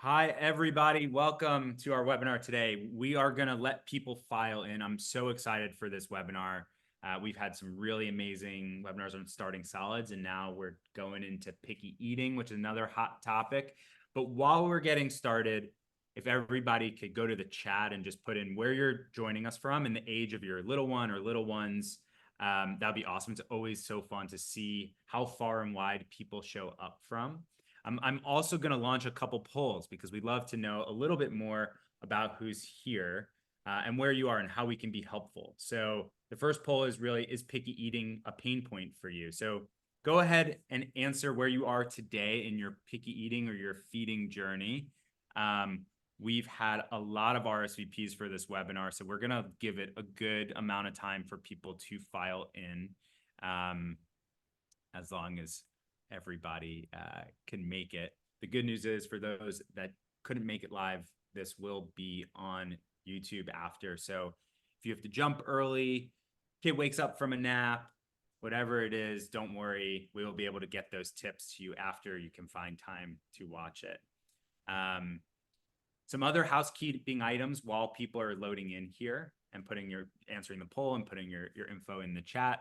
Hi, everybody. Welcome to our webinar today. We are going to let people file in. I'm so excited for this webinar. We've had some really amazing webinars on starting solids, and now we're going into picky eating, which is another hot topic. But while we're getting started, if everybody could go to the chat and just put in where you're joining us from and the age of your little one or little ones, that'd be awesome. It's always so fun to see how far and wide people show up from. I'm also going to launch a couple polls because we'd love to know a little bit more about who's here and where you are and how we can be helpful. So the first poll is really, is picky eating a pain point for you? So go ahead and answer where you are today in your picky eating or your feeding journey. We've had a lot of RSVPs for this webinar, so we're going to give it a good amount of time for people to file in, as long as everybody can make it. The good news is for those that couldn't make it live, this will be on YouTube after. So if you have to jump early, kid wakes up from a nap, whatever it is, don't worry. We will be able to get those tips to you after you can find time to watch it. Some other housekeeping items while people are loading in here and answering the poll and putting your info in the chat.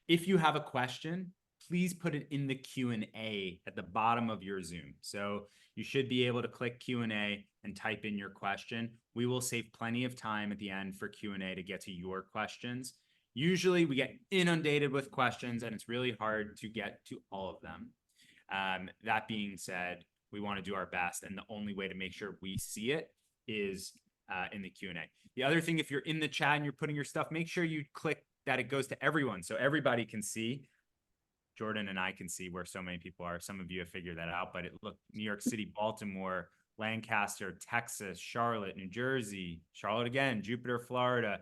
If you have a question, please put it in the Q&A at the bottom of your Zoom. So you should be able to click Q&A and type in your question. We will save plenty of time at the end for Q&A to get to your questions. Usually we get inundated with questions and it's really hard to get to all of them. That being said, we want to do our best, and the only way to make sure we see it is in the Q&A. The other thing, if you're in the chat and you're putting your stuff, make sure you click that it goes to everyone so everybody can see. Jordyn and I can see where so many people are. Some of you have figured that out, but New York City, Baltimore, Lancaster, Texas, Charlotte, New Jersey, Charlotte again, Jupiter, Florida,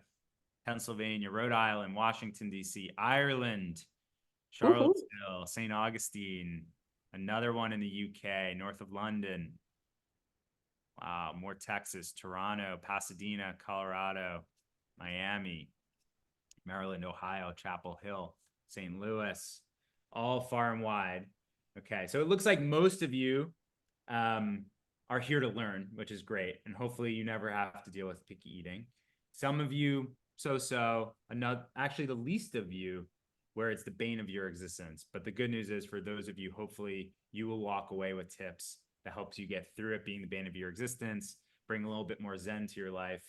Pennsylvania, Rhode Island, Washington, D.C., Ireland, Woohoo. Charlottesville, St. Augustine, another one in the U.K., north of London. Wow, more Texas, Toronto, Pasadena, Colorado, Miami, Maryland, Ohio, Chapel Hill, St. Louis, all far and wide. Okay, so it looks like most of you are here to learn, which is great. And hopefully you never have to deal with picky eating. Some of you, actually the least of you, where it's the bane of your existence. But the good news is for those of you, hopefully you will walk away with tips that helps you get through it being the bane of your existence, bring a little bit more zen to your life,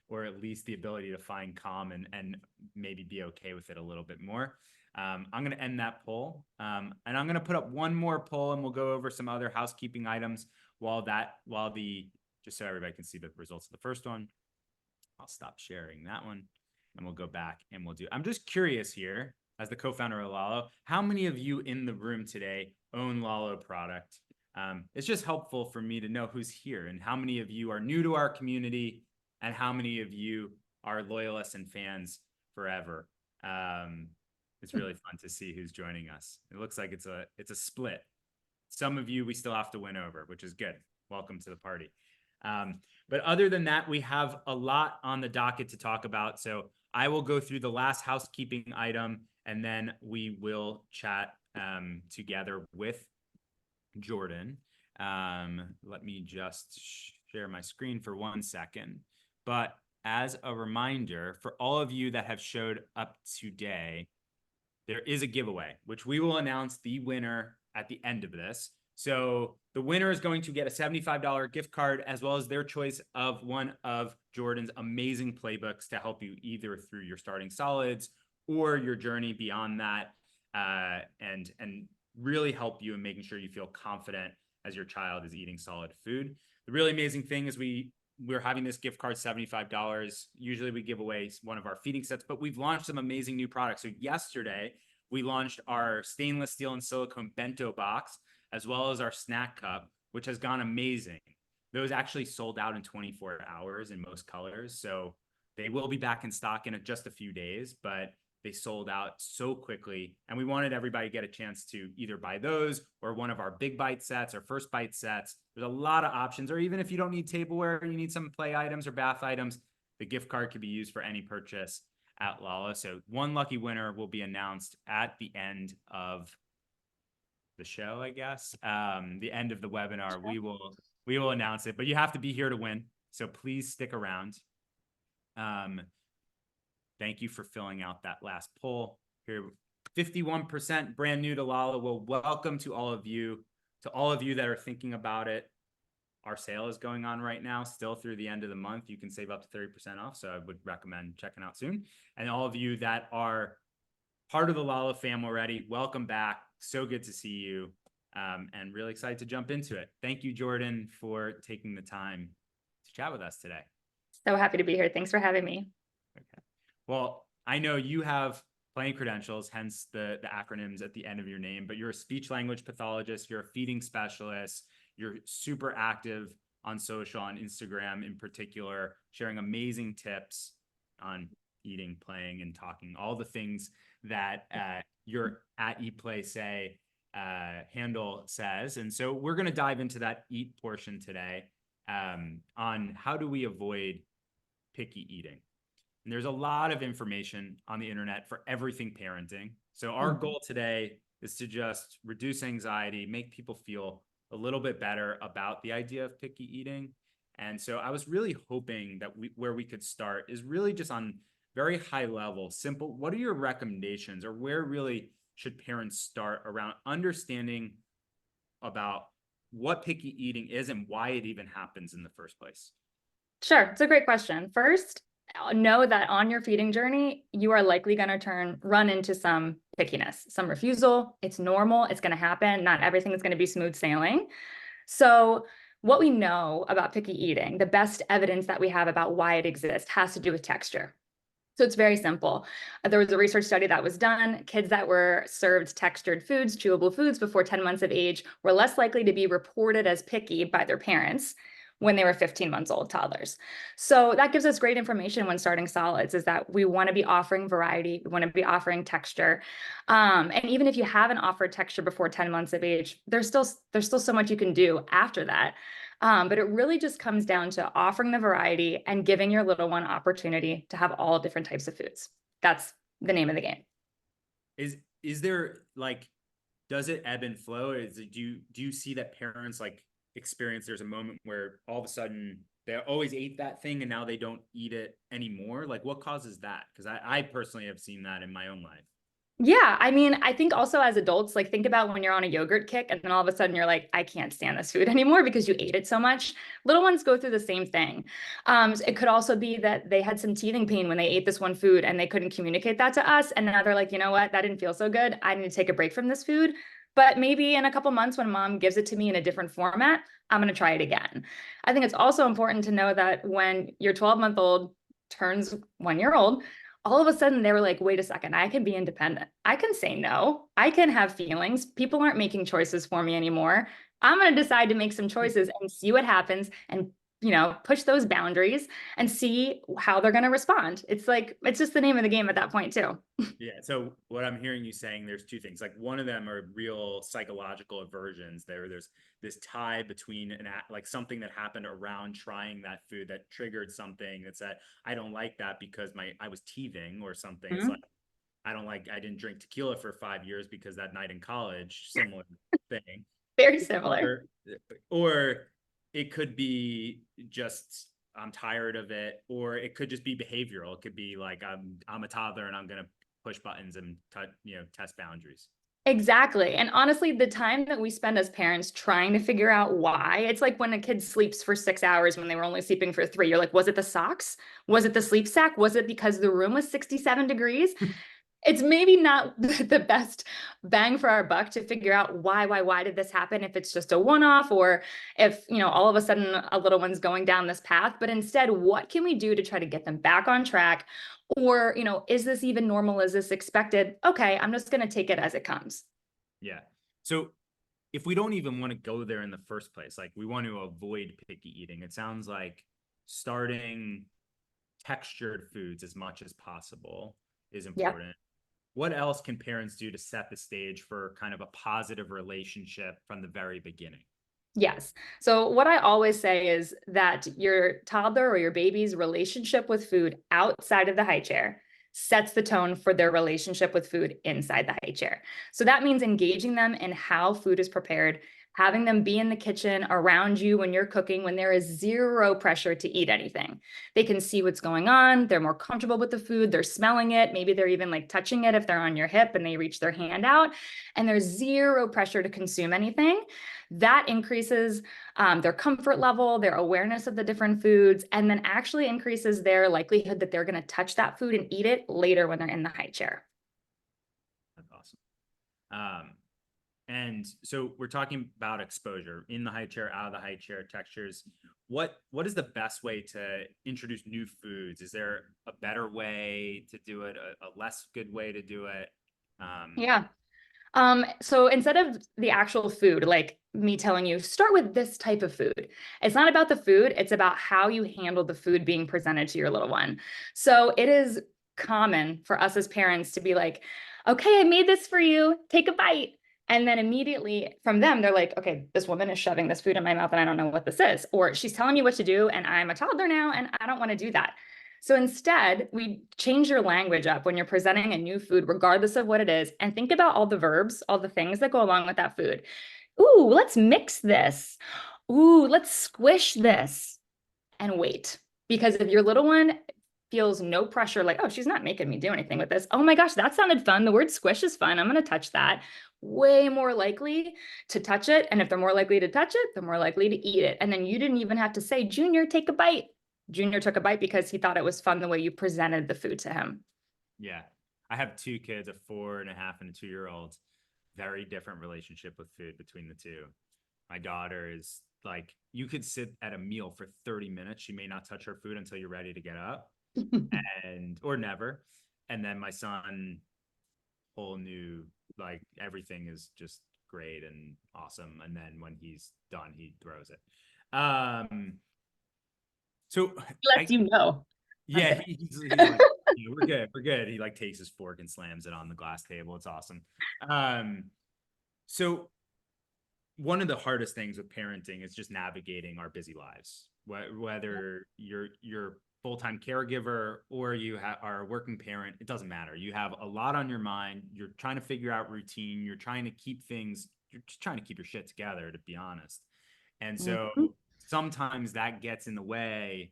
or at least the ability to find calm and maybe be okay with it a little bit more. I'm going to end that poll, and I'm going to put up one more poll, and we'll go over some other housekeeping items just so everybody can see the results of the first one. I'll stop sharing that one, and we'll go back and I'm just curious here, as the co-founder of Lalo, how many of you in the room today own Lalo product? It's just helpful for me to know who's here and how many of you are new to our community and how many of you are loyalists and fans forever. It's really fun to see who's joining us. It looks like it's a split. Some of you we still have to win over, which is good. Welcome to the party. But other than that, we have a lot on the docket to talk about. So I will go through the last housekeeping item, and then we will chat together with Jordyn. Let me just share my screen for 1 second. But as a reminder, for all of you that have showed up today, there is a giveaway, which we will announce the winner at the end of this. So the winner is going to get a $75 gift card, as well as their choice of one of Jordyn's amazing playbooks to help you either through your starting solids or your journey beyond that, and really help you in making sure you feel confident as your child is eating solid food. The really amazing thing is we're having this gift card, $75. Usually we give away one of our feeding sets, but we've launched some amazing new products. So yesterday we launched our stainless steel and silicone bento box, as well as our snack cup, which has gone amazing. Those actually sold out in 24 hours in most colors. So they will be back in stock in just a few days, but they sold out so quickly. And we wanted everybody to get a chance to either buy those or one of our big bite sets or first bite sets. There's a lot of options, or even if you don't need tableware and you need some play items or bath items, the gift card could be used for any purchase at Lala. So one lucky winner will be announced at the end of the show, I guess, the end of the webinar, we will announce it, but you have to be here to win. So please stick around. Thank you for filling out that last poll here. 51% brand new to Lalo. Well, welcome to all of you that are thinking about it. Our sale is going on right now, still through the end of the month. You can save up to 30% off. So I would recommend checking out soon. And all of you that are part of the Lalo fam already, welcome back. So good to see you. And really excited to jump into it. Thank you, Jordyn, for taking the time to chat with us today. So happy to be here. Thanks for having me. Okay. Well, I know you have plenty of credentials, hence the acronyms at the end of your name, but you're a speech language pathologist, you're a feeding specialist, you're super active on social, on Instagram in particular, sharing amazing tips on eating, playing, and talking, all the things that your at Eat Play Say handle says. And so we're going to dive into that eat portion today on how do we avoid picky eating. And there's a lot of information on the internet for everything parenting. So our goal today is to just reduce anxiety, make people feel a little bit better about the idea of picky eating. And so I was really hoping that where we could start is really just on very high level, simple. What are your recommendations, or where really should parents start around understanding about what picky eating is and why it even happens in the first place? Sure. It's a great question. First, know that on your feeding journey, you are likely going to run into some pickiness, some refusal. It's normal. It's going to happen. Not everything is going to be smooth sailing. So what we know about picky eating, the best evidence that we have about why it exists, has to do with texture. So it's very simple. There was a research study that was done. Kids that were served textured foods, chewable foods before 10 months of age were less likely to be reported as picky by their parents when they were 15 months old, toddlers. So that gives us great information when starting solids, is that we want to be offering variety. We want to be offering texture. And even if you haven't offered texture before 10 months of age, there's still so much you can do after that. But it really just comes down to offering the variety and giving your little one opportunity to have all different types of foods. That's the name of the game. Is there, like, does it ebb and flow? Do you see that parents experience there's a moment where all of a sudden they always ate that thing and now they don't eat it anymore? Like, what causes that? Because I personally have seen that in my own life. Yeah, I mean, I think also as adults, like, think about when you're on a yogurt kick and then all of a sudden you're like, I can't stand this food anymore because you ate it so much. Little ones go through the same thing. It could also be that they had some teething pain when they ate this one food and they couldn't communicate that to us. And now they're like, you know what? That didn't feel so good. I need to take a break from this food. But maybe in a couple months when mom gives it to me in a different format, I'm going to try it again. I think it's also important to know that when your 12-month-old turns 1 year old, all of a sudden they were like, wait a second, I can be independent. I can say no. I can have feelings. People aren't making choices for me anymore. I'm going to decide to make some choices and see what happens and, push those boundaries and see how they're going to respond. It's like, it's just the name of the game at that point too. Yeah. So what I'm hearing you saying, there's two things. Like, one of them are real psychological aversions. There's this tie between something that happened around trying that food that triggered something that said, I don't like that because I was teething or something. Mm-hmm. It's like, I didn't drink tequila for 5 years because that night in college, similar thing. Very similar. Or it could be just, I'm tired of it, or it could just be behavioral. It could be like, I'm a toddler and I'm going to push buttons and test boundaries. Exactly. And honestly, the time that we spend as parents trying to figure out why, it's like when a kid sleeps for 6 hours when they were only sleeping for 3. You're like, was it the socks? Was it the sleep sack? Was it because the room was 67 degrees? It's maybe not the best bang for our buck to figure out why did this happen, if it's just a one-off, or if, all of a sudden a little one's going down this path. But instead, what can we do to try to get them back on track? Or, is this even normal? Is this expected? Okay, I'm just going to take it as it comes. Yeah. So if we don't even want to go there in the first place, like, we want to avoid picky eating, it sounds like starting textured foods as much as possible is important. Yep. What else can parents do to set the stage for kind of a positive relationship from the very beginning? Yes. So what I always say is that your toddler or your baby's relationship with food outside of the high chair sets the tone for their relationship with food inside the high chair. So that means engaging them in how food is prepared, having them be in the kitchen around you when you're cooking, when there is zero pressure to eat anything. They can see what's going on. They're more comfortable with the food. They're smelling it. Maybe they're even like touching it if they're on your hip and they reach their hand out, and there's zero pressure to consume anything. That increases their comfort level, their awareness of the different foods, and then actually increases their likelihood that they're going to touch that food and eat it later when they're in the high chair. That's awesome. And so we're talking about exposure in the high chair, out of the high chair, textures. What is the best way to introduce new foods? Is there a better way to do it, a less good way to do it? Yeah. So instead of the actual food, like me telling you, start with this type of food. It's not about the food, it's about how you handle the food being presented to your little one. So it is common for us as parents to be like, okay, I made this for you, take a bite. And then immediately from them, they're like, okay, this woman is shoving this food in my mouth and I don't know what this is. Or she's telling me what to do and I'm a toddler now and I don't want to do that. So instead, we change your language up when you're presenting a new food, regardless of what it is, and think about all the verbs, all the things that go along with that food. Ooh, let's mix this. Ooh, let's squish this, and wait. Because if your little one feels no pressure, like, oh, she's not making me do anything with this. Oh my gosh, that sounded fun. The word squish is fun. I'm going to touch that. Way more likely to touch it. And if they're more likely to touch it, they're more likely to eat it. And then you didn't even have to say, Junior, take a bite. Junior took a bite because he thought it was fun the way you presented the food to him. Yeah. I have two kids, a 4.5 and a 2-year-old. Very different relationship with food between the two. My daughter is like, you could sit at a meal for 30 minutes. She may not touch her food until you're ready to get up or never. And then my son, whole new, like everything is just great and awesome. And then when he's done, he throws it. So Lets you know. yeah, he's like, we're good, we're good. He like takes his fork and slams it on the glass table. It's awesome. So one of the hardest things with parenting is just navigating our busy lives. Whether you're full-time caregiver or you are a working parent, it doesn't matter. You have a lot on your mind. You're trying to figure out routine. You're trying to keep things. You're just trying to keep your shit together, to be honest. And so sometimes that gets in the way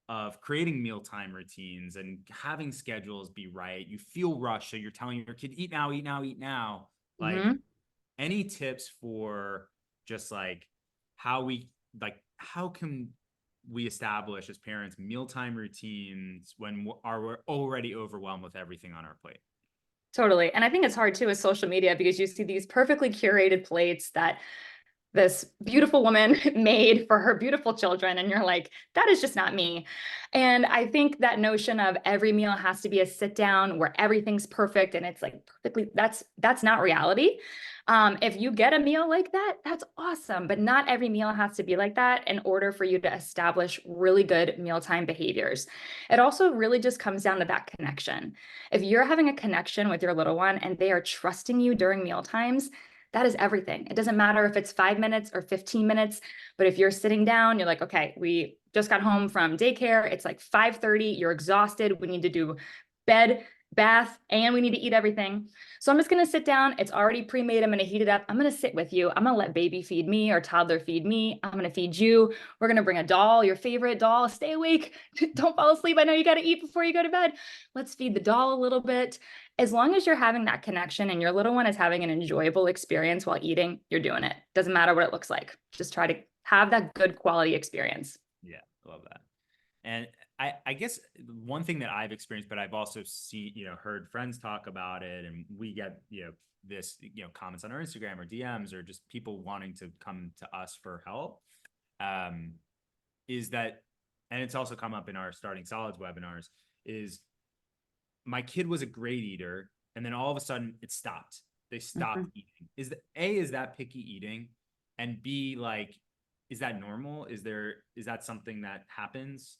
of creating mealtime routines and having schedules be right. You feel rushed, so you're telling your kid, eat now, eat now, eat now. Like, any tips for just like how can we establish as parents mealtime routines when we're already overwhelmed with everything on our plate? Totally. And I think it's hard too with social media because you see these perfectly curated plates that this beautiful woman made for her beautiful children. And you're like, that is just not me. And I think that notion of every meal has to be a sit down where everything's perfect and it's like perfectly, that's not reality. If you get a meal like that, that's awesome. But not every meal has to be like that in order for you to establish really good mealtime behaviors. It also really just comes down to that connection. If you're having a connection with your little one and they are trusting you during meal times, that is everything. It doesn't matter if it's 5 minutes or 15 minutes, but if you're sitting down, you're like, okay, we just got home from daycare. It's like 5:30. You're exhausted. We need to do bed, bath, and we need to eat everything. So I'm just going to sit down. It's already pre-made. I'm going to heat it up. I'm going to sit with you. I'm going to let baby feed me or toddler feed me. I'm going to feed you. We're going to bring a doll, your favorite doll. Stay awake. Don't fall asleep. I know you got to eat before you go to bed. Let's feed the doll a little bit. As long as you're having that connection and your little one is having an enjoyable experience while eating, you're doing it. Doesn't matter what it looks like. Just try to have that good quality experience. Yeah, love that. And I guess one thing that I've experienced, but I've also heard friends talk about it, and we get, this, comments on our Instagram or DMs or just people wanting to come to us for help, is that, and it's also come up in our Starting Solids webinars, is my kid was a great eater, and then all of a sudden it stopped. They stopped eating. Is that picky eating? And B, like, is that normal? Is that something that happens?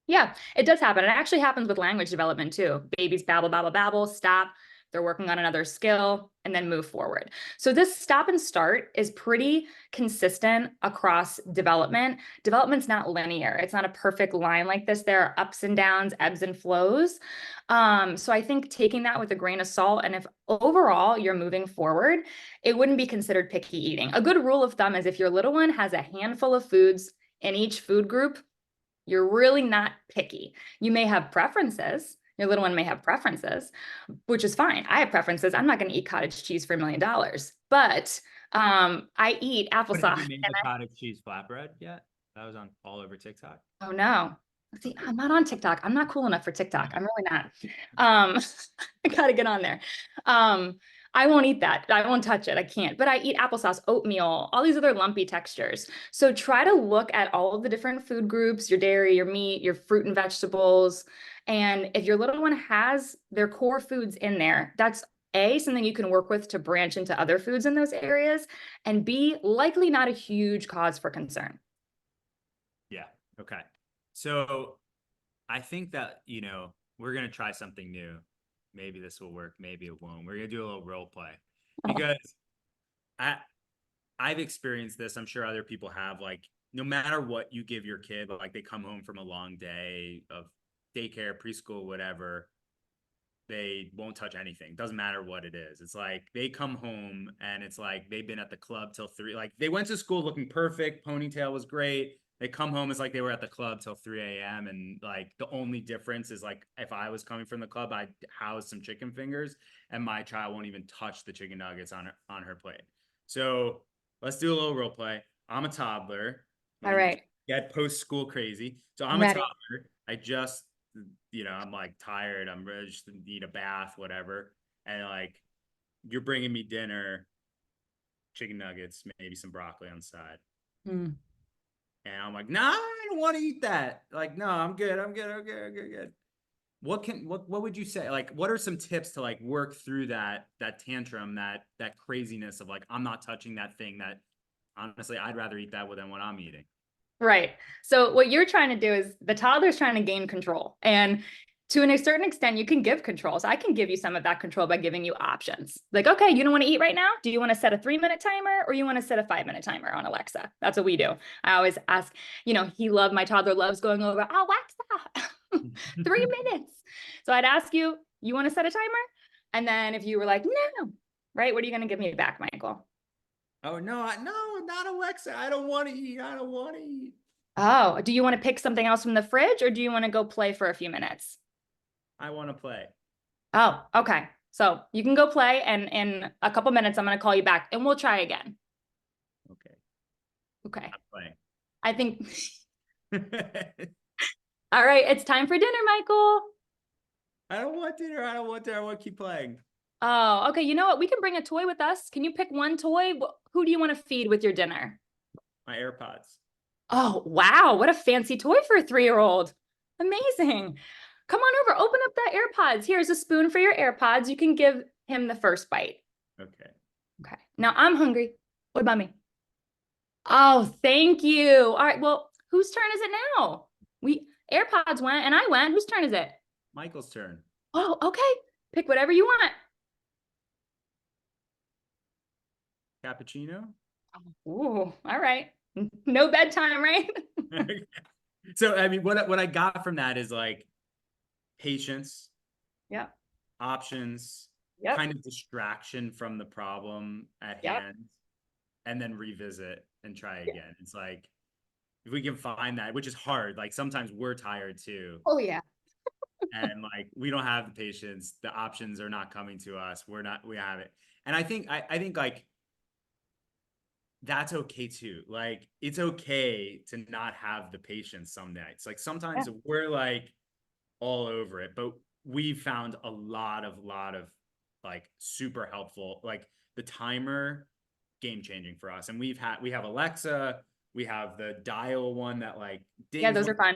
Yeah, it does happen. It actually happens with language development too. Babies babble, babble, babble, stop. they're working on another skill, and then move forward. So this stop and start is pretty consistent across development. Development's not linear. It's not a perfect line like this. There are ups and downs, ebbs and flows. So I think taking that with a grain of salt, and if overall you're moving forward, it wouldn't be considered picky eating. A good rule of thumb is if your little one has a handful of foods in each food group, you're really not picky. You may have preferences. Your little one may have preferences, which is fine. I have preferences. I'm not going to eat cottage cheese for $1 million, but I eat But have applesauce. you made the cottage cheese flatbread yet? That was on all over TikTok. Oh no. See, I'm not on TikTok. I'm not cool enough for TikTok. I'm really not. I gotta get on there. I won't eat that. I won't touch it. I can't. But I eat applesauce, oatmeal, all these other lumpy textures. So try to look at all of the different food groups, your dairy, your meat, your fruit and vegetables. And if your little one has their core foods in there, that's A, something you can work with to branch into other foods in those areas, and B, likely not a huge cause for concern. Yeah. Okay. So I think that, we're going to try something new. Maybe this will work. Maybe it won't. We're going to do a little role play because I've experienced this. I'm sure other people have, like, no matter what you give your kid, like they come home from a long day of daycare, preschool, whatever, they won't touch anything. Doesn't matter what it is. It's like they come home and it's like they've been at the club till 3. Like they went to school looking perfect. Ponytail was great. They come home, it's like they were at the club till 3 a.m. And like the only difference is like if I was coming from the club, I'd house some chicken fingers and my child won't even touch the chicken nuggets on her plate. So let's do a little role play. I'm a toddler. All right. Get post-school crazy. So I'm I'm a ready. toddler. I just, I'm like tired. I'm ready to need a bath, whatever. And like, you're bringing me dinner, chicken nuggets, maybe some broccoli on the side. Mm. And I'm like, nah, I don't want to eat that. Like, no, I'm good. I'm good. I'm good. I'm good. Good. What would you say? Like, what are some tips to like work through that tantrum, that craziness of like, I'm not touching that thing that honestly, I'd rather eat that than what I'm eating. Right. So what you're trying to do is the toddler's trying to gain control. And to a certain extent, you can give control. So I can give you some of that control by giving you options. Like, okay, you don't want to eat right now? Do you want to set a 3-minute timer or you want to set a 5-minute timer on Alexa? That's what we do. I always ask, my toddler loves going over, Alexa, 3 minutes. So I'd ask you, you want to set a timer? And then if you were like, no, right, what are you going to give me back, Michael? Oh, no, not Alexa. I don't want to eat. I don't want to eat. Oh, do you want to pick something else from the fridge or do you want to go play for a few minutes? I want to play. Oh, okay. So you can go play and in a couple minutes, I'm going to call you back and we'll try again. Okay. Okay. I'm playing. I think. All right. It's time for dinner, Michael. I don't want dinner. I don't want dinner. I want to keep playing. Oh, okay. You know what? We can bring a toy with us. Can you pick one toy? Who do you want to feed with your dinner? My AirPods. Oh, wow. What a fancy toy for a 3-year-old. Amazing. Come on over. Open up that AirPods. Here's a spoon for your AirPods. You can give him the first bite. Okay. Okay. Now I'm hungry. What about me? Oh, thank you. All right. Well, whose turn is it now? AirPods went and I went. Whose turn is it? Michael's turn. Oh, okay. Pick whatever you want. Cappuccino. Ooh, all right. No bedtime, right? So, I mean, what I got from that is like patience, Yeah. options, Yep. kind of distraction from the problem at Yep. hand, and then revisit and try again. It's like, if we can find that, which is hard, like sometimes we're tired too. Oh, yeah. And like we don't have the patience, the options are not coming to us. We have it. And I think like that's okay too. Like it's okay to not have the patience some nights. Like sometimes Yeah. we're like all over it, but we found a lot of like super helpful, like the timer, game changing for us. And we have Alexa, we have the dial one that like Yeah, dings those are fun.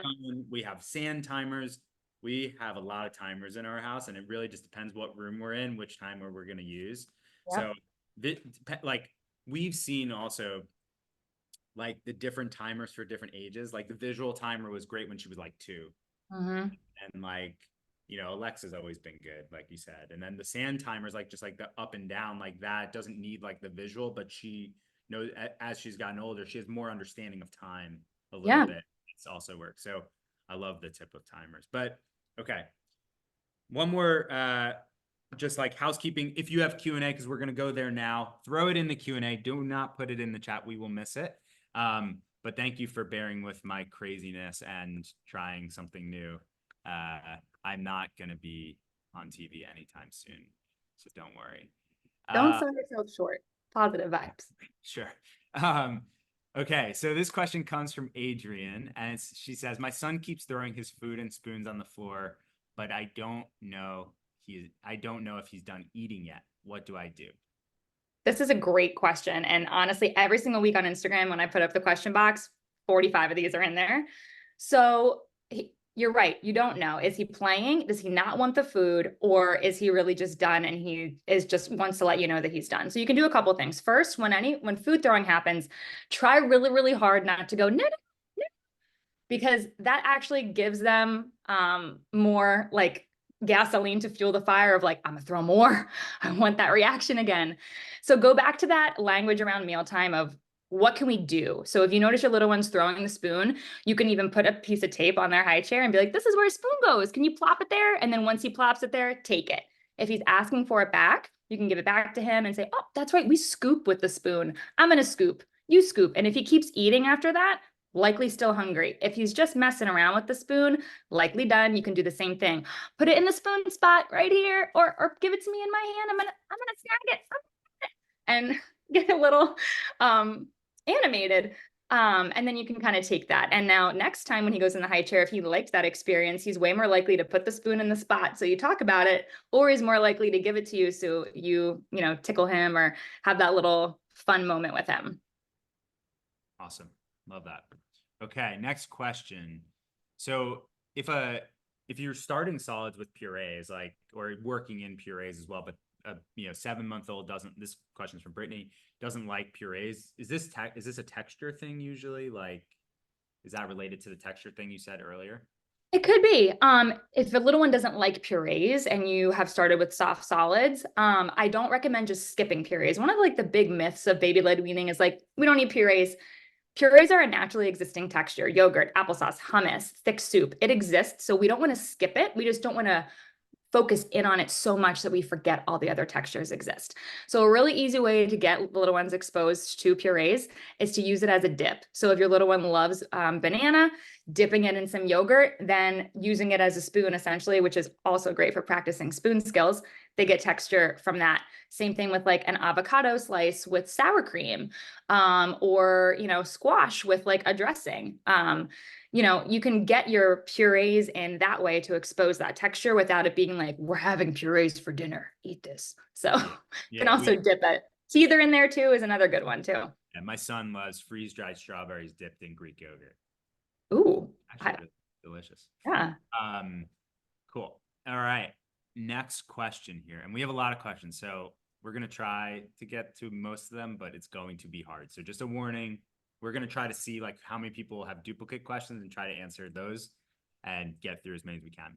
we have sand timers. We have a lot of timers in our house, and it really just depends what room we're in, which timer we're going to use. Yep. So like we've seen also like the different timers for different ages. Like the visual timer was great when she was like 2. Mm-hmm. And like Alexa's always been good, like you said. And then the sand timers, like just like the up and down, like that doesn't need like the visual, but she knows as she's gotten older, she has more understanding of time a little Yeah. bit. It's also works. So I love the tip of timers. But okay. One more just like housekeeping. If you have Q&A, because we're going to go there now, throw it in the Q&A. Do not put it in the chat. We will miss it. But thank you for bearing with my craziness and trying something new. I'm not going to be on TV anytime soon, so don't worry. Don't sell yourself short. Positive vibes. Sure. Okay, so this question comes from Adrian, and she says, "My son keeps throwing his food and spoons on the floor, but I don't know if he's done eating yet. What do I do?" This is a great question. And honestly, every single week on Instagram, when I put up the question box, 45 of these are in there. So you're right. You don't know. Is he playing? Does he not want the food? Or is he really just done and he is just wants to let you know that he's done? So you can do a couple things. First, when food throwing happens, try really, really hard not to go, no, no, no, because that actually gives them more like gasoline to fuel the fire of like, I'm gonna throw more. I want that reaction again. So go back to that language around mealtime of what can we do? So if you notice your little one's throwing the spoon, you can even put a piece of tape on their high chair and be like, this is where a spoon goes. Can you plop it there? And then once he plops it there, take it. If he's asking for it back, you can give it back to him and say, oh, that's right. We scoop with the spoon. I'm gonna scoop. You scoop. And if he keeps eating after that, likely still hungry. If he's just messing around with the spoon, likely done. You can do the same thing. Put it in the spoon spot right here, or give it to me in my hand. I'm gonna snag it. And get a little animated. And then you can kind of take that. And now next time when he goes in the high chair, if he liked that experience, he's way more likely to put the spoon in the spot. So you talk about it, or he's more likely to give it to you. So you tickle him or have that little fun moment with him. Awesome. Love that. Okay, next question. So if you're starting solids with purees, like, or working in purees as well, but 7-month-old doesn't, this question's from Brittany, doesn't like purees. Is this a texture thing usually? Like, is that related to the texture thing you said earlier? It could be. If the little one doesn't like purees and you have started with soft solids, I don't recommend just skipping purees. One of like the big myths of baby-led weaning is like, we don't need purees. Purees are a naturally existing texture: yogurt, applesauce, hummus, thick soup. It exists. So we don't want to skip it. We just don't want to focus in on it so much that we forget all the other textures exist. So a really easy way to get little ones exposed to purees is to use it as a dip. So if your little one loves banana, dipping it in some yogurt, then using it as a spoon essentially, which is also great for practicing spoon skills, they get texture from that. Same thing with like an avocado slice with sour cream, or squash with like a dressing. You can get your purees in that way to expose that texture without it being like, we're having purees for dinner, eat this. So you can also dip it. Teether in there too is another good one too. And my son loves freeze-dried strawberries dipped in Greek yogurt. Ooh, actually delicious. Yeah. Cool. All right. Next question here. And we have a lot of questions, so we're going to try to get to most of them, but it's going to be hard. So just a warning, we're going to try to see like how many people have duplicate questions and try to answer those and get through as many as we can.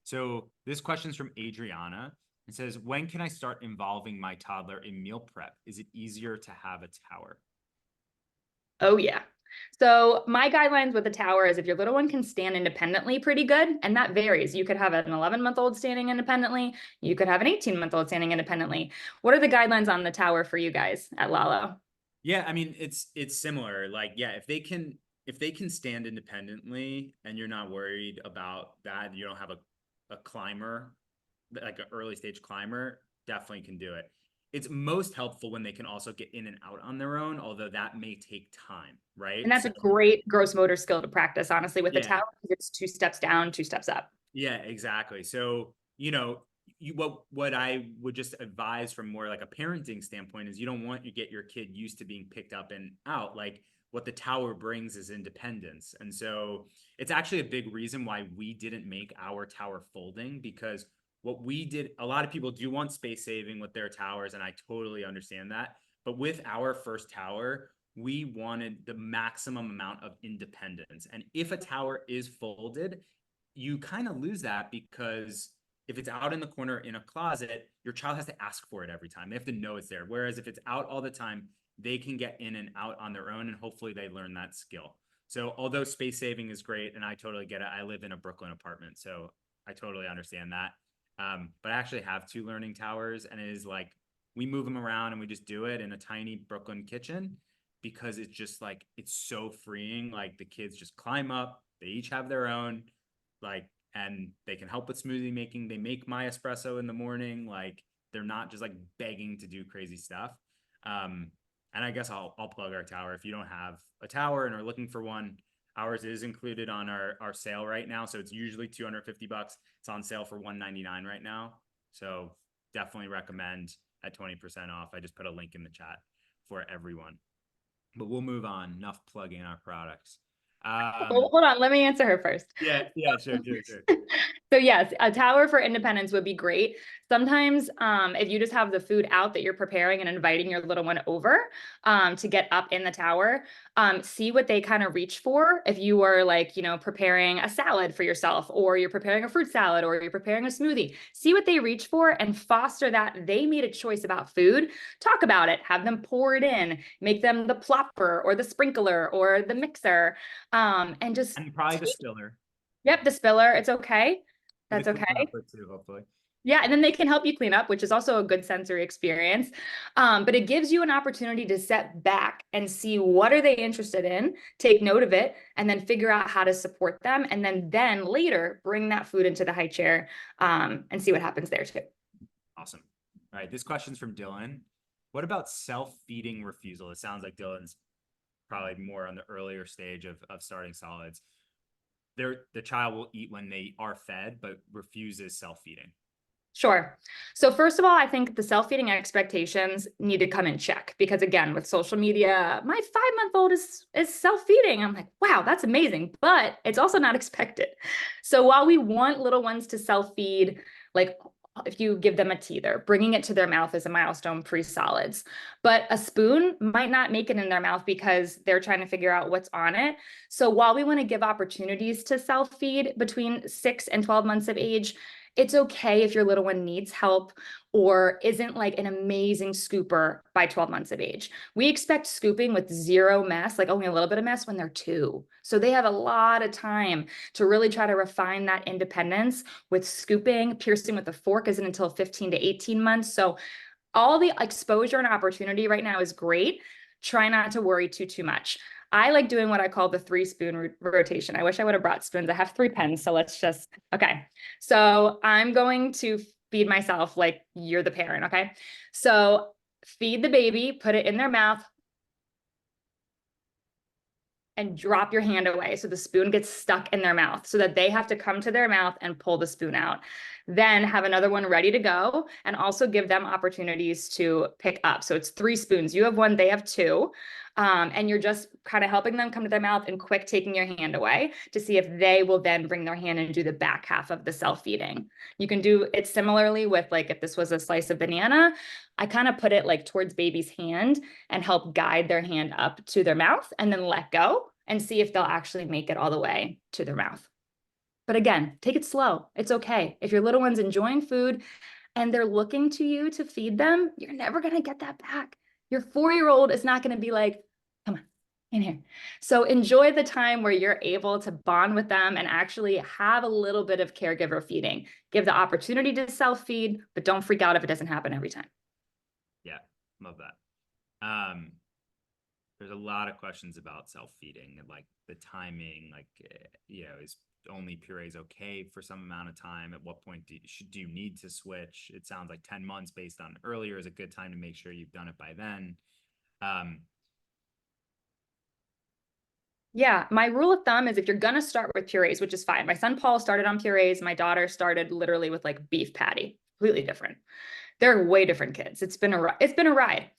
So this question is from Adriana. It says, when can I start involving my toddler in meal prep? Is it easier to have a tower? Oh, yeah. So my guidelines with a tower is if your little one can stand independently pretty good, and that varies. You could have an 11-month-old standing independently. You could have an 18-month-old standing independently. What are the guidelines on the tower for you guys at Lalo? Yeah, I mean, it's similar. Like, yeah, if they can stand independently and you're not worried about that, you don't have a climber, like an early stage climber, definitely can do it. It's most helpful when they can also get in and out on their own, although that may take time, right? And that's a great gross motor skill to practice, honestly, with the tower, because it's 2 steps down, 2 steps up. Yeah, exactly. So, what I would just advise from more like a parenting standpoint is you don't want to get your kid used to being picked up and out. Like, what the tower brings is independence. And so it's actually a big reason why we didn't make our tower folding, because what we did, a lot of people do want space saving with their towers, and I totally understand that. But with our first tower, we wanted the maximum amount of independence. And if a tower is folded, you kind of lose that because if it's out in the corner in a closet, your child has to ask for it every time. They have to know it's there. Whereas if it's out all the time, they can get in and out on their own, and hopefully they learn that skill. So although space saving is great, and I totally get it, I live in a Brooklyn apartment, so I totally understand that. But I actually have 2 learning towers, and it is like we move them around and we just do it in a tiny Brooklyn kitchen because it's just like it's so freeing. Like the kids just climb up, they each have their own, like, and they can help with smoothie making. They make my espresso in the morning. Like they're not just like begging to do crazy stuff. And I guess I'll plug our tower. If you don't have a tower and are looking for one, ours is included on our sale right now. So it's usually $250. It's on sale for $199 right now. So definitely recommend at 20% off. I just put a link in the chat for everyone. But we'll move on. Enough plugging our products. Hold on, let me answer her first. Yeah, sure. So yes, a tower for independence would be great. Sometimes if you just have the food out that you're preparing and inviting your little one over to get up in the tower, see what they kind of reach for. If you are like, preparing a salad for yourself, or you're preparing a fruit salad, or you're preparing a smoothie, see what they reach for and foster that they made a choice about food. Talk about it, have them pour it in, make them the plopper or the sprinkler or the mixer. And probably the spiller. Yep, the spiller. It's okay. That's okay. Too, hopefully. Yeah, and then they can help you clean up, which is also a good sensory experience. But it gives you an opportunity to step back and see what are they interested in, take note of it, and then figure out how to support them. And then later bring that food into the high chair and see what happens there too. Awesome. All right, this question's from Dylan. What about self-feeding refusal? It sounds like Dylan's probably more on the earlier stage of starting solids. The child will eat when they are fed, but refuses self-feeding. Sure. So first of all, I think the self-feeding expectations need to come in check, because again, with social media, my 5-month-old is self-feeding. I'm like, wow, that's amazing, but it's also not expected. So while we want little ones to self-feed, like if you give them a teether, bringing it to their mouth is a milestone pre-solids, but a spoon might not make it in their mouth because they're trying to figure out what's on it. So while we want to give opportunities to self-feed between 6 and 12 months of age, it's okay if your little one needs help or isn't like an amazing scooper by 12 months of age. We expect scooping with 0 mess, like only a little bit of mess, when they're 2. So they have a lot of time to really try to refine that independence with scooping. Piercing with a fork isn't until 15 to 18 months. So all the exposure and opportunity right now is great. Try not to worry too much. I like doing what I call the 3-spoon rotation. I wish I would have brought spoons. I have 3 pens, so let's just, okay. So I'm going to feed myself like you're the parent, okay? So feed the baby, put it in their mouth, and drop your hand away so the spoon gets stuck in their mouth so that they have to come to their mouth and pull the spoon out. Then have another one ready to go, and also give them opportunities to pick up. So it's 3 spoons. You have 1, they have 2. And you're just kind of helping them come to their mouth and quick taking your hand away to see if they will then bring their hand and do the back half of the self-feeding. You can do it similarly with, like, if this was a slice of banana, I kind of put it like towards baby's hand and help guide their hand up to their mouth and then let go and see if they'll actually make it all the way to their mouth. But again, take it slow. It's okay. If your little one's enjoying food and they're looking to you to feed them, you're never going to get that back. Your 4-year-old is not going to be like, come on, in here. So enjoy the time where you're able to bond with them and actually have a little bit of caregiver feeding. Give the opportunity to self-feed, but don't freak out if it doesn't happen every time. Yeah, love that. There's a lot of questions about self-feeding and like the timing, like, is only purees okay for some amount of time? At what point do you need to switch? It sounds like 10 months based on earlier is a good time to make sure you've done it by then. Yeah, my rule of thumb is if you're going to start with purees, which is fine. My son Paul started on purees. My daughter started literally with like beef patty, completely different. They're way different kids. It's been a ride.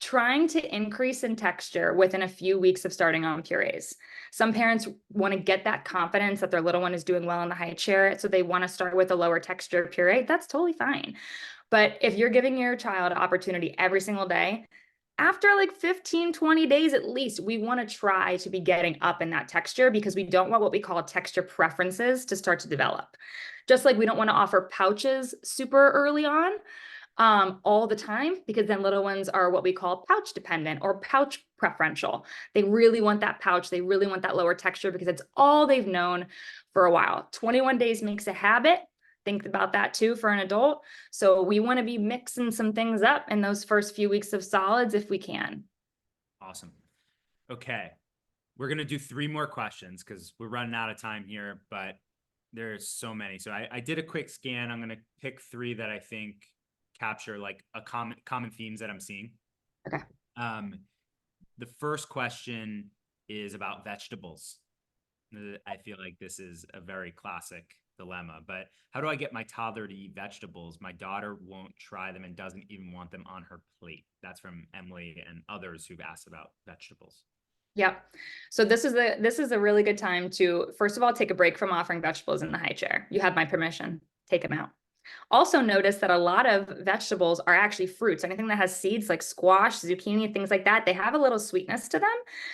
Trying to increase in texture within a few weeks of starting on purees. Some parents want to get that confidence that their little one is doing well in the high chair, so they want to start with a lower texture puree. That's totally fine. But if you're giving your child an opportunity every single day, after like 15, 20 days at least, we want to try to be getting up in that texture because we don't want what we call texture preferences to start to develop. Just like we don't want to offer pouches super early on, all the time, because then little ones are what we call pouch dependent or pouch preferential. They really want that pouch. They really want that lower texture because it's all they've known for a while. 21 days makes a habit. Think about that too for an adult. So we want to be mixing some things up in those first few weeks of solids if we can. Awesome. Okay. We're going to do 3 more questions because we're running out of time here, but there's so many. So I did a quick scan. I'm going to pick 3 that I think capture like a common themes that I'm seeing. Okay. The first question is about vegetables. I feel like this is a very classic dilemma, but how do I get my toddler to eat vegetables? My daughter won't try them and doesn't even want them on her plate. That's from Emily and others who've asked about vegetables. Yep. So this is a really good time to, first of all, take a break from offering vegetables in the high chair. You have my permission. Take them out. Also notice that a lot of vegetables are actually fruits. Anything that has seeds like squash, zucchini, things like that, they have a little sweetness to them.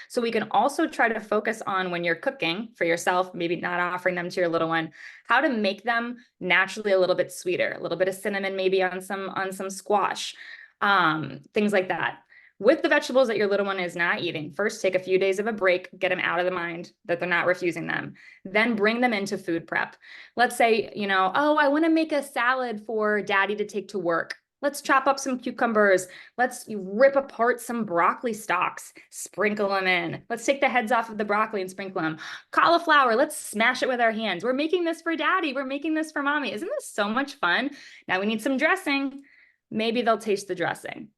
So we can also try to focus on when you're cooking for yourself, maybe not offering them to your little one, how to make them naturally a little bit sweeter, a little bit of cinnamon maybe on some squash, things like that. With the vegetables that your little one is not eating, first take a few days of a break, get them out of the mind that they're not refusing them, then bring them into food prep. Let's say, oh, I want to make a salad for daddy to take to work. Let's chop up some cucumbers. Let's rip apart some broccoli stalks, sprinkle them in. Let's take the heads off of the broccoli and sprinkle them. Cauliflower, let's smash it with our hands. We're making this for daddy. We're making this for mommy. Isn't this so much fun? Now we need some dressing. Maybe they'll taste the dressing.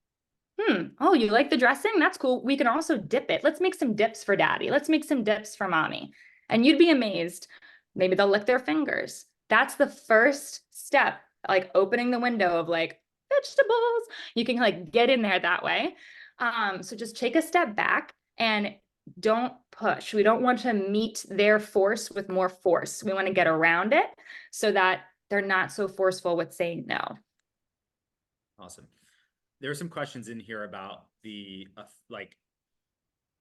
Oh, you like the dressing? That's cool. We can also dip it. Let's make some dips for daddy. Let's make some dips for mommy. And you'd be amazed. Maybe they'll lick their fingers. That's the first step, like opening the window of like vegetables. You can like get in there that way. So just take a step back and don't push. We don't want to meet their force with more force. We want to get around it so that they're not so forceful with saying no. Awesome. There are some questions in here about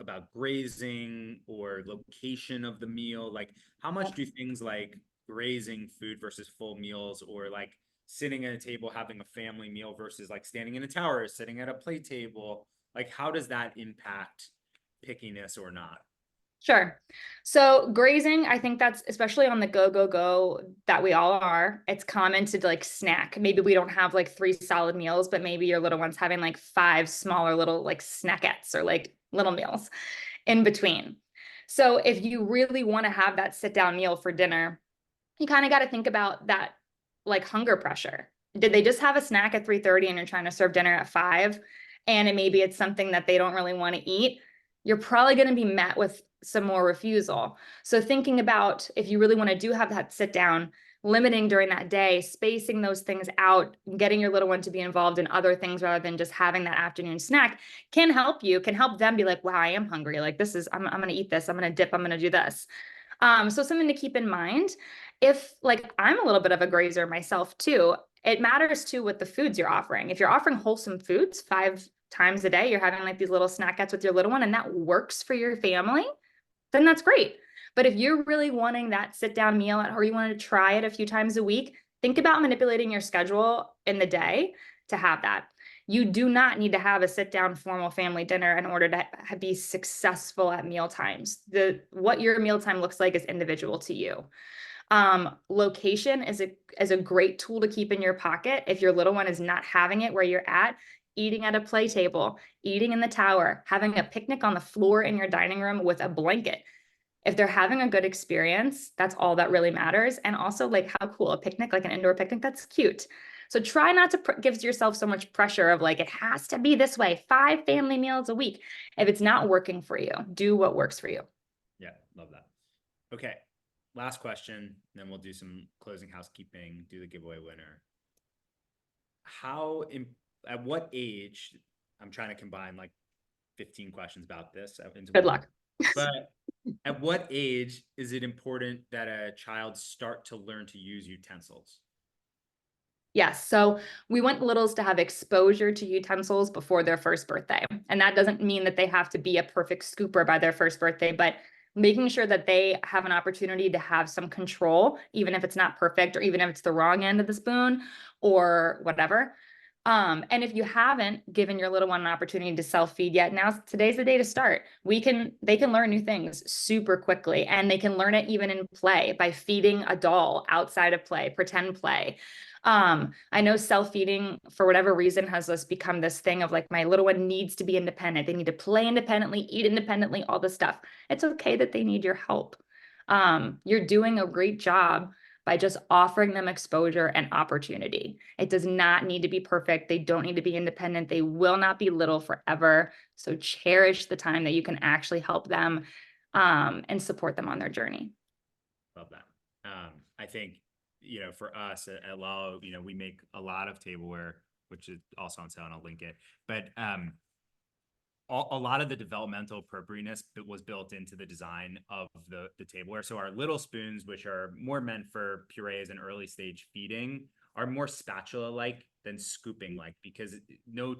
about grazing or location of the meal. Like how much do things like grazing food versus full meals, or like sitting at a table having a family meal versus like standing in a tower, sitting at a play table, like how does that impact pickiness or not? Sure. So grazing, I think that's especially on the go that we all are. It's common to like snack. Maybe we don't have like 3 solid meals, but maybe your little one's having like 5 smaller little like snackettes or like little meals in between. So if you really want to have that sit down meal for dinner, you kind of got to think about that like hunger pressure. Did they just have a snack at 3:30 and you're trying to serve dinner at 5? And maybe it's something that they don't really want to eat. You're probably going to be met with some more refusal. So thinking about if you really want to do have that sit down, limiting during that day, spacing those things out, getting your little one to be involved in other things rather than just having that afternoon snack can help you, can help them be like, wow, I am hungry. Like I'm going to eat this. I'm going to dip. I'm going to do this. So something to keep in mind. If like I'm a little bit of a grazer myself too, it matters too what the foods you're offering. If you're offering wholesome foods 5 times a day, you're having like these little snackettes with your little one and that works for your family, then that's great. But if you're really wanting that sit down meal or you want to try it a few times a week, think about manipulating your schedule in the day to have that. You do not need to have a sit down formal family dinner in order to be successful at meal times. What your mealtime looks like is individual to you. Location is a great tool to keep in your pocket. If your little one is not having it where you're at, eating at a play table, eating in the tower, having a picnic on the floor in your dining room with a blanket. If they're having a good experience, that's all that really matters. And also like how cool a picnic, like an indoor picnic, that's cute. So try not to give yourself so much pressure of like, it has to be this way, 5 family meals a week. If it's not working for you, do what works for you. Yeah, love that. Okay, last question, then we'll do some closing housekeeping, do the giveaway winner. At what age, I'm trying to combine like 15 questions about this into Good one, luck. but at what age is it important that a child start to learn to use utensils? Yes. So we want littles to have exposure to utensils before their first birthday. And that doesn't mean that they have to be a perfect scooper by their first birthday, but making sure that they have an opportunity to have some control, even if it's not perfect or even if it's the wrong end of the spoon or whatever. And if you haven't given your little one an opportunity to self-feed yet, today's the day to start. They can learn new things super quickly, and they can learn it even in play by feeding a doll outside of play, pretend play. I know self-feeding for whatever reason has just become this thing of like, my little one needs to be independent. They need to play independently, eat independently, all this stuff. It's okay that they need your help. You're doing a great job by just offering them exposure and opportunity. It does not need to be perfect. They don't need to be independent. They will not be little forever. So cherish the time that you can actually help them and support them on their journey. Love that. I think, for us at Lalo, we make a lot of tableware, which is also on sale, and I'll link it. But a lot of the developmental appropriateness that was built into the design of the tableware. So our little spoons, which are more meant for purees and early stage feeding, are more spatula-like than scooping-like, because no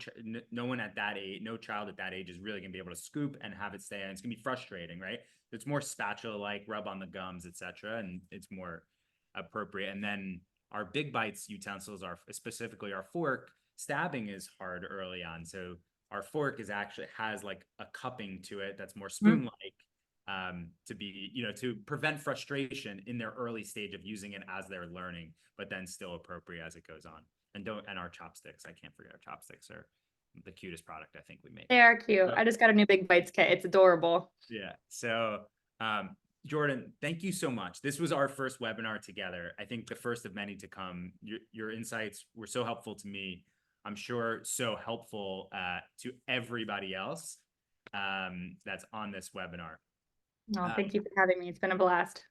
one at that age, no child at that age is really gonna be able to scoop and have it stay, and it's gonna be frustrating, right? It's more spatula-like, rub on the gums, etc., and it's more appropriate. And then our big bites utensils are, specifically our fork, stabbing is hard early on, so our fork has like a cupping to it that's more spoon-like, to be, to prevent frustration in their early stage of using it as they're learning, but then still appropriate as it goes on. And our chopsticks, I can't forget, our chopsticks are the cutest product I think we make. They are cute. I just got a new Big Bites kit. It's adorable. Yeah. So, Jordyn, thank you so much. This was our first webinar together. I think the first of many to come. Your insights were so helpful to me. I'm sure so helpful to everybody else that's on this webinar. Oh, thank you for having me. It's been a blast.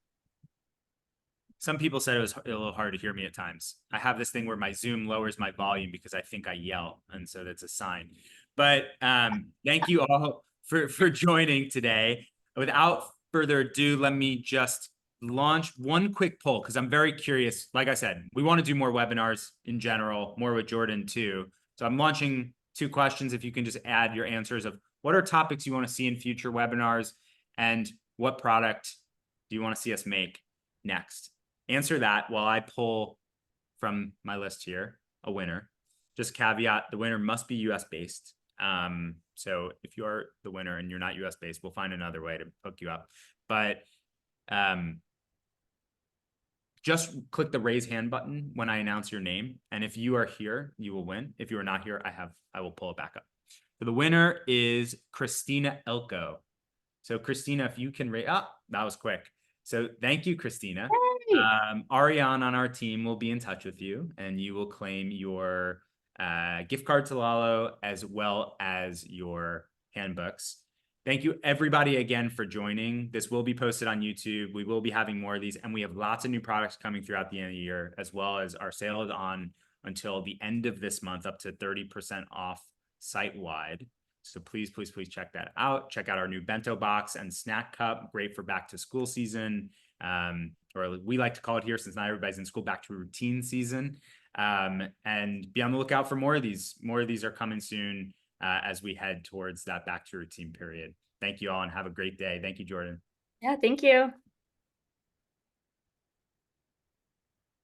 Some people said it was a little hard to hear me at times. I have this thing where my Zoom lowers my volume because I think I yell, and so that's a sign. But thank you all for joining today. Without further ado, let me just launch one quick poll, because I'm very curious. Like I said, we want to do more webinars in general, more with Jordyn too. So I'm launching 2 questions. If you can just add your answers of what are topics you want to see in future webinars, and what product do you want to see us make next? Answer that while I pull from my list here a winner. Just caveat, the winner must be US based. So if you are the winner and you're not US based, we'll find another way to hook you up. But just click the raise hand button when I announce your name. And if you are here, you will win. If you are not here, I will pull it back up. So the winner is Christina Elko. So Christina, if you can that was quick. So thank you, Christina. Hey. Ariane on our team will be in touch with you, and you will claim your gift card to Lalo as well as your handbooks. Thank you everybody again for joining. This will be posted on YouTube. We will be having more of these, and we have lots of new products coming throughout the end of the year, as well as our sale is on until the end of this month, up to 30% off site-wide. So please, please, please check that out. Check out our new bento box and snack cup, great for back to school season. Or we like to call it here, since not everybody's in school, back to routine season. And be on the lookout for more of these. More of these are coming soon as we head towards that back to routine period. Thank you all, and have a great day. Thank you, Jordyn. Yeah, thank you.